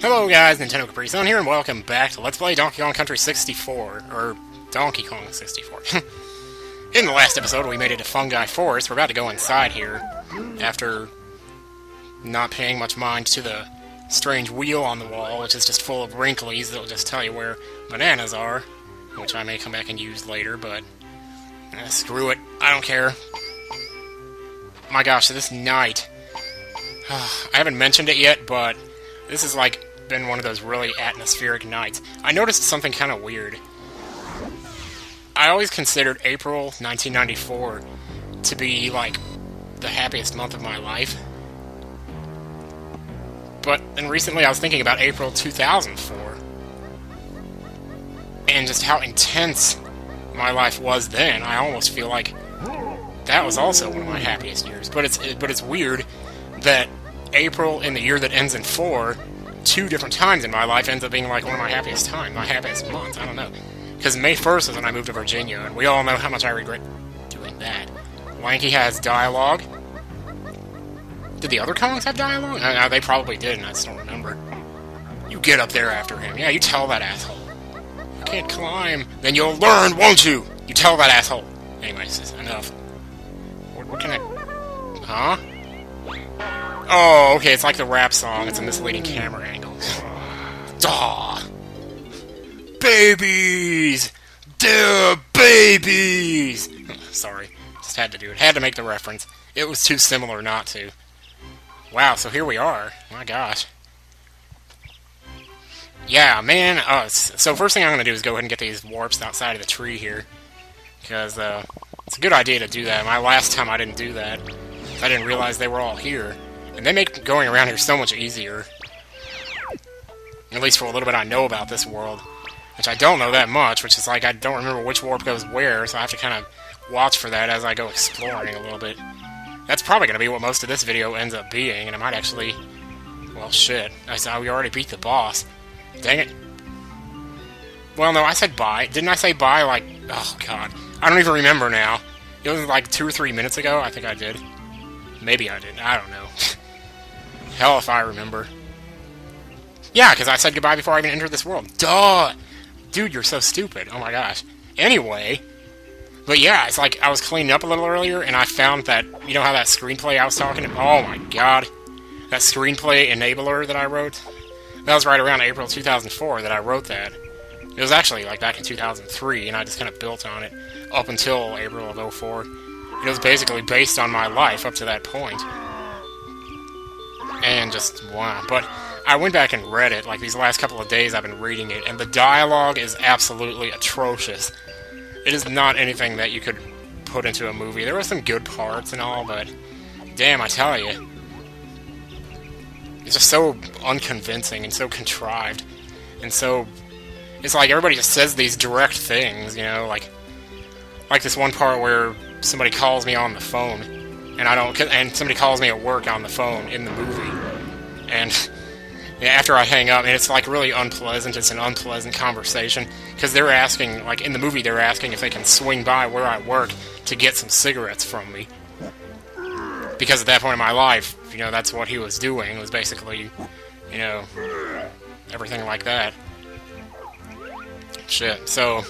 Hello guys, Nintendo Capri Sun here, and welcome back to Let's Play Donkey Kong Country 64, or Donkey Kong 64. In the last episode, we made it to Fungi Forest. We're about to go inside here, after not paying much mind to the strange wheel on the wall, which is just full of wrinklies that'll just tell you where bananas are, which I may come back and use later, but screw it, I don't care. My gosh, this night, I haven't mentioned it yet, but this is like been one of those really atmospheric nights. I noticed something kind of weird. I always considered April 1994 to be like the happiest month of my life. But then recently I was thinking about April 2004 and just how intense my life was then. I almost feel like that was also one of my happiest years. But it's weird that April in the year that ends in 4, two different times in my life ends up being like one of my happiest times, my happiest months, I don't know. Because May 1st was when I moved to Virginia, and we all know how much I regret doing that. Lanky has dialogue. Did the other Kongs have dialogue? No, they probably did, and I just don't remember. You get up there after him. Yeah, you tell that asshole. You can't climb. Then you'll learn, won't you? You tell that asshole. Anyways, enough. What can I... Huh? Oh, okay, it's like the rap song. It's a misleading camera angle. Duh! Babies! They're babies! Sorry, just had to do it. Had to make the reference. It was too similar not to. Wow, so here we are. My gosh. Yeah, man. So first thing I'm going to do is go ahead and get these warps outside of the tree here. Because it's a good idea to do that. My last time I didn't do that. I didn't realize they were all here. And they make going around here so much easier. At least for a little bit I know about this world. Which I don't know that much, which is like I don't remember which warp goes where, so I have to kind of watch for that as I go exploring a little bit. That's probably going to be what most of this video ends up being, and I might actually... Well, shit. I saw we already beat the boss. Dang it. Well, no, I said bye. Didn't I say bye like... Oh, God. I don't even remember now. It was like 2 or 3 minutes ago. I think I did. Maybe I didn't. I don't know. Hell if I remember. Yeah, because I said goodbye before I even entered this world. Duh! Dude, you're so stupid. Oh my gosh. Anyway. But yeah, it's like I was cleaning up a little earlier, and I found that... You know how that screenplay I was talking about? Oh my god. That screenplay enabler that I wrote? That was right around April 2004 that I wrote that. It was actually like back in 2003, and I just kind of built on it up until April of 04. It was basically based on my life up to that point. And just, wow. But I went back and read it, like these last couple of days I've been reading it, and the dialogue is absolutely atrocious. It is not anything that you could put into a movie. There were some good parts and all, but damn, I tell you. It's just so unconvincing and so contrived. And so, it's like everybody just says these direct things, you know, like this one part where somebody calls me on the phone, and somebody calls me at work on the phone in the movie, and after I hang up, and it's like really unpleasant. It's an unpleasant conversation because they're asking, like in the movie, they're asking if they can swing by where I work to get some cigarettes from me, because at that point in my life, you know, that's what he was doing. Was basically, you know, everything like that. Shit. So,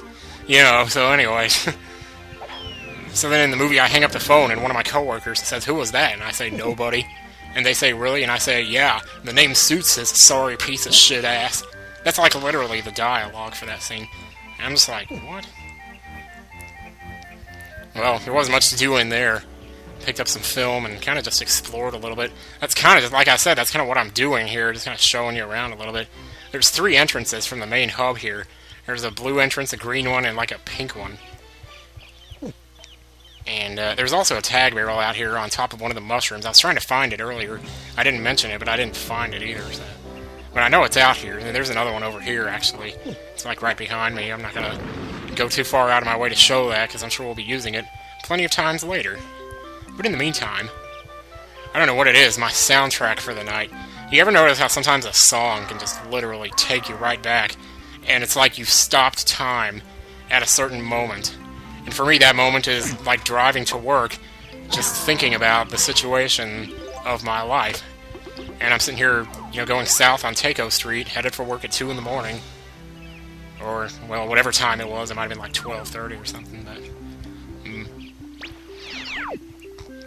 you know. So anyway. So then in the movie, I hang up the phone, and one of my coworkers says, "Who was that?" And I say, "Nobody." And they say, "Really?" And I say, "Yeah, the name suits this sorry piece of shit ass." That's like literally the dialogue for that scene. And I'm just like, what? Well, there wasn't much to do in there. Picked up some film and kind of just explored a little bit. That's kind of just, like I said, that's kind of what I'm doing here, just kind of showing you around a little bit. There's 3 entrances from the main hub here. There's a blue entrance, a green one, and like a pink one. And there's also a tag barrel out here on top of one of the mushrooms. I was trying to find it earlier. I didn't mention it, but I didn't find it either. So. But I know it's out here. And there's another one over here, actually. It's like right behind me. I'm not going to go too far out of my way to show that, because I'm sure we'll be using it plenty of times later. But in the meantime, I don't know what it is, my soundtrack for the night. You ever notice how sometimes a song can just literally take you right back? And it's like you've stopped time at a certain moment. And for me, that moment is like driving to work, just thinking about the situation of my life. And I'm sitting here you know, going south on Takeo Street, headed for work at 2 in the morning. Or, well, whatever time it was. It might have been like 12:30 or something, but...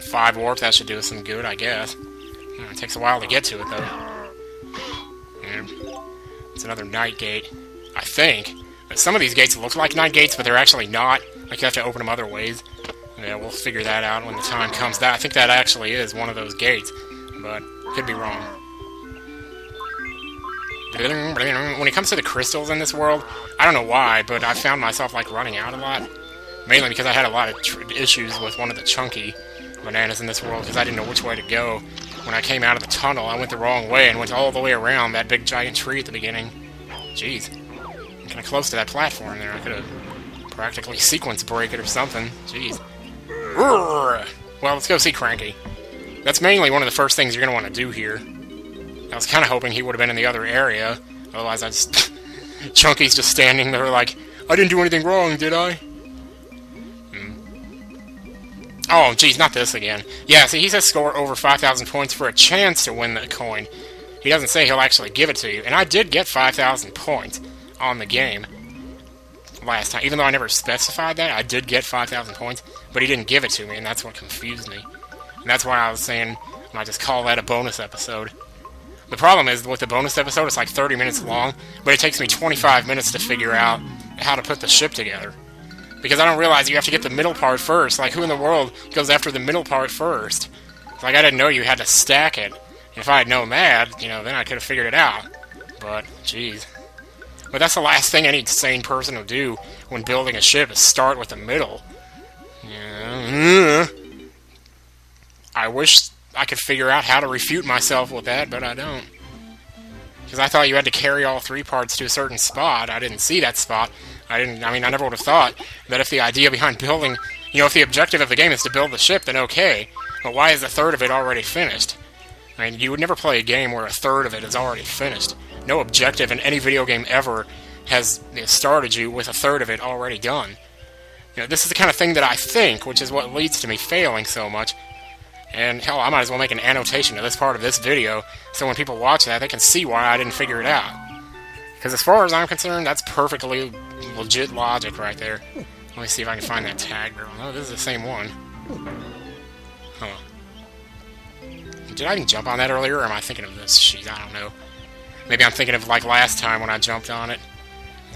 5 warp, that should do us some good, I guess. It takes a while to get to it, though. And it's another night gate, I think. But some of these gates look like night gates, but they're actually not. Like, you have to open them other ways. Yeah, we'll figure that out when the time comes. I think that actually is one of those gates, but could be wrong. When it comes to the crystals in this world, I don't know why, but I found myself, like, running out a lot. Mainly because I had a lot of issues with one of the chunky bananas in this world, because I didn't know which way to go. When I came out of the tunnel, I went the wrong way and went all the way around that big giant tree at the beginning. Jeez. I'm kind of close to that platform there. I could have practically sequence break it or something. Jeez. Well, let's go see Cranky. That's mainly one of the first things you're going to want to do here. I was kind of hoping he would have been in the other area. Otherwise, I just... Chunky's just standing there like, I didn't do anything wrong, did I? Oh, geez, not this again. Yeah, see, he says score over 5,000 points for a chance to win the coin. He doesn't say he'll actually give it to you. And I did get 5,000 points on the game last time. Even though I never specified that, I did get 5,000 points. But he didn't give it to me, and that's what confused me. And that's why I was saying, I might just call that a bonus episode. The problem is, with the bonus episode, it's like 30 minutes long, but it takes me 25 minutes to figure out how to put the ship together. Because I don't realize you have to get the middle part first. Like, who in the world goes after the middle part first? It's like, I didn't know you had to stack it. And if I had known that, you know, then I could have figured it out. But, jeez. But that's the last thing any sane person would do when building a ship, is start with the middle. Yeah. I wish I could figure out how to refute myself with that, but I don't. Because I thought you had to carry all 3 parts to a certain spot. I didn't see that spot. I never would have thought that if the idea behind building, you know, if the objective of the game is to build the ship, then okay. But why is a third of it already finished? I mean, you would never play a game where a third of it is already finished. No objective in any video game ever has started you with a third of it already done. You know, this is the kind of thing that I think, which is what leads to me failing so much. And hell, I might as well make an annotation to this part of this video, so when people watch that, they can see why I didn't figure it out. Because as far as I'm concerned, that's perfectly legit logic right there. Let me see if I can find that tag girl. Oh, this is the same one. Huh. Did I even jump on that earlier, or am I thinking of this? Jeez, I don't know. Maybe I'm thinking of, like, last time when I jumped on it.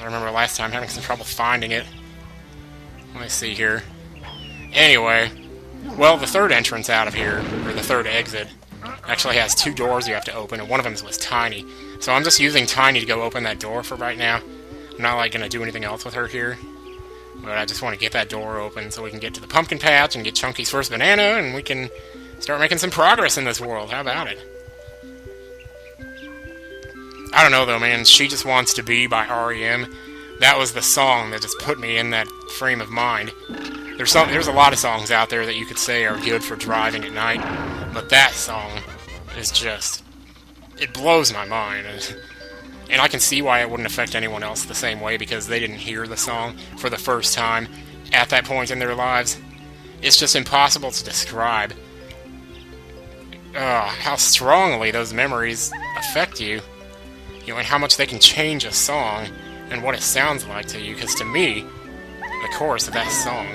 I remember last time having some trouble finding it. Let me see here. Anyway, well, the third entrance out of here, or the third exit, actually has 2 doors you have to open, and one of them was Tiny. So I'm just using Tiny to go open that door for right now. I'm not, like, going to do anything else with her here. But I just want to get that door open so we can get to the pumpkin patch and get Chunky's first banana, and we can start making some progress in this world. How about it? I don't know, though, man. She Just Wants to Be by R.E.M. That was the song that just put me in that frame of mind. There's a lot of songs out there that you could say are good for driving at night, but that song is just... it blows my mind. And I can see why it wouldn't affect anyone else the same way, because they didn't hear the song for the first time at that point in their lives. It's just impossible to describe how strongly those memories affect you. You know, and how much they can change a song and what it sounds like to you. Because to me, the chorus of that song,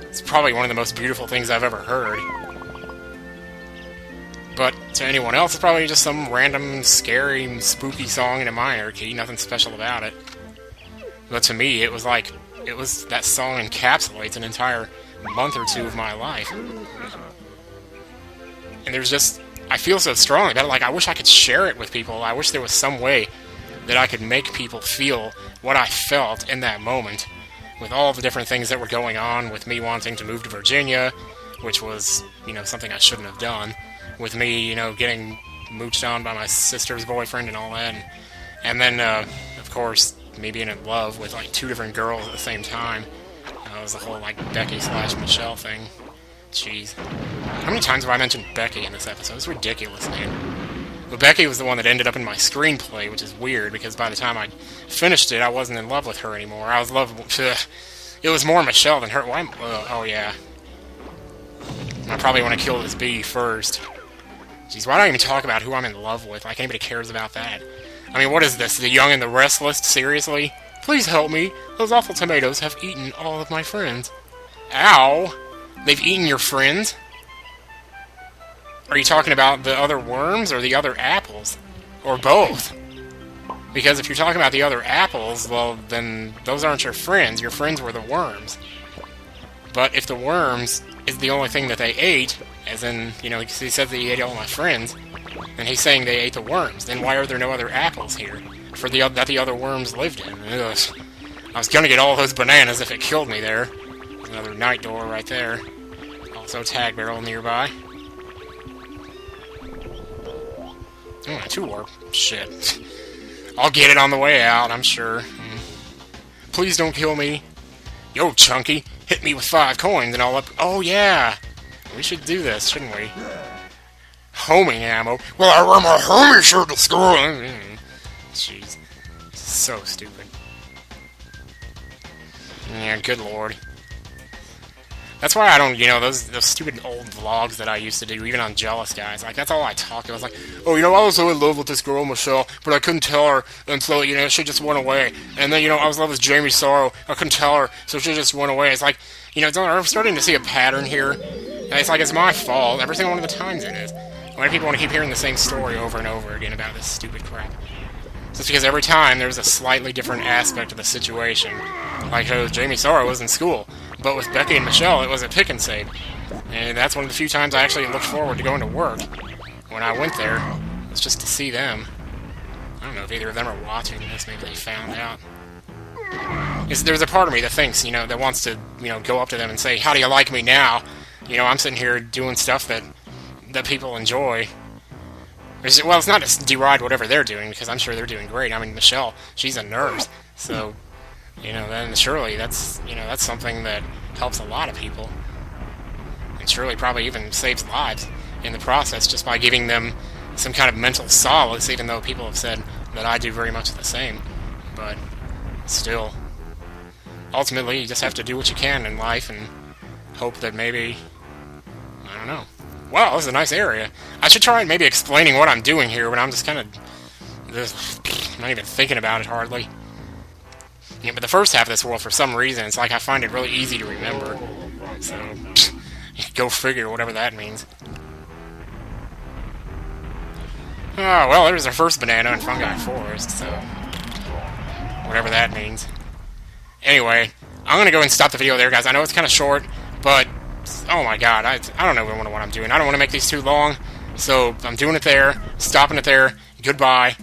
it's probably one of the most beautiful things I've ever heard. But to anyone else, it's probably just some random, scary, spooky song in a minor key, nothing special about it. But to me, it was like, that song encapsulates an entire month or 2 of my life. And there's just, I feel so strongly about it, like I wish I could share it with people. I wish there was some way that I could make people feel what I felt in that moment, with all the different things that were going on, with me wanting to move to Virginia, which was, you know, something I shouldn't have done. With me, you know, getting mooched on by my sister's boyfriend and all that. And then, of course, me being in love with, like, 2 different girls at the same time. It was the whole, like, Becky/Michelle thing. Jeez. How many times have I mentioned Becky in this episode? It's ridiculous, man. But Becky was the one that ended up in my screenplay, which is weird, because by the time I finished it, I wasn't in love with her anymore. I was in love with... it was more Michelle than her. Why? Oh, yeah. I probably want to kill this bee first. Jeez, why don't I even talk about who I'm in love with? Like, anybody cares about that. I mean, what is this? The Young and the Restless? Seriously? Please help me. Those awful tomatoes have eaten all of my friends. Ow! They've eaten your friends? Are you talking about the other worms or the other apples? Or both? Because if you're talking about the other apples, well, then those aren't your friends. Your friends were the worms. But if the worms is the only thing that they ate, as in, you know, he says that he ate all my friends, and he's saying they ate the worms, then why are there no other apples here that the other worms lived in? Ugh. I was gonna get all those bananas if it killed me there. There's another night door right there. Also tag barrel nearby. Oh, 2 warp. Shit. I'll get it on the way out, I'm sure. Please don't kill me. Yo, Chunky, hit me with 5 coins and I'll up... Oh, yeah! We should do this, shouldn't we? Homing ammo. Well, I wear my homie shirt to school! Jeez. So stupid. Yeah, good lord. That's why I don't, you know, those stupid old vlogs that I used to do, even on Jealous Guys, like, that's all I talked about. I was like, oh, you know, I was so in love with this girl, Michelle, but I couldn't tell her, and so, you know, she just went away. And then, you know, I was in love with Jamie Sorrow, I couldn't tell her, so she just went away. It's like, you know, I'm starting to see a pattern here, and it's like, it's my fault, every single one of the times it is. Why do people want to keep hearing the same story over and over again about this stupid crap? Just because every time there's a slightly different aspect of the situation. Like, Jamie Sorrow was in school, but with Becky and Michelle, it was a pick and save. And that's one of the few times I actually looked forward to going to work. When I went there, it was just to see them. I don't know if either of them are watching this, maybe they found out. There's a part of me that thinks, you know, that wants to, you know, go up to them and say, how do you like me now? You know, I'm sitting here doing stuff that people enjoy. Well, it's not to deride whatever they're doing, because I'm sure they're doing great. I mean, Michelle, she's a nurse, so, you know, then surely that's, you know, that's something that helps a lot of people. And surely probably even saves lives in the process, just by giving them some kind of mental solace, even though people have said that I do very much the same. But still, ultimately, you just have to do what you can in life and hope that maybe, I don't know. Wow, this is a nice area. I should try maybe explaining what I'm doing here, but I'm just kind of not even thinking about it hardly. Yeah, but the first half of this world, for some reason, it's like I find it really easy to remember. So, go figure, whatever that means. Oh, well, there's our first banana in Fungi Forest, so whatever that means. Anyway, I'm going to go and stop the video there, guys. I know it's kind of short, but oh my god, I don't know what I'm doing. I don't want to make these too long, so I'm doing it there, stopping it there. Goodbye.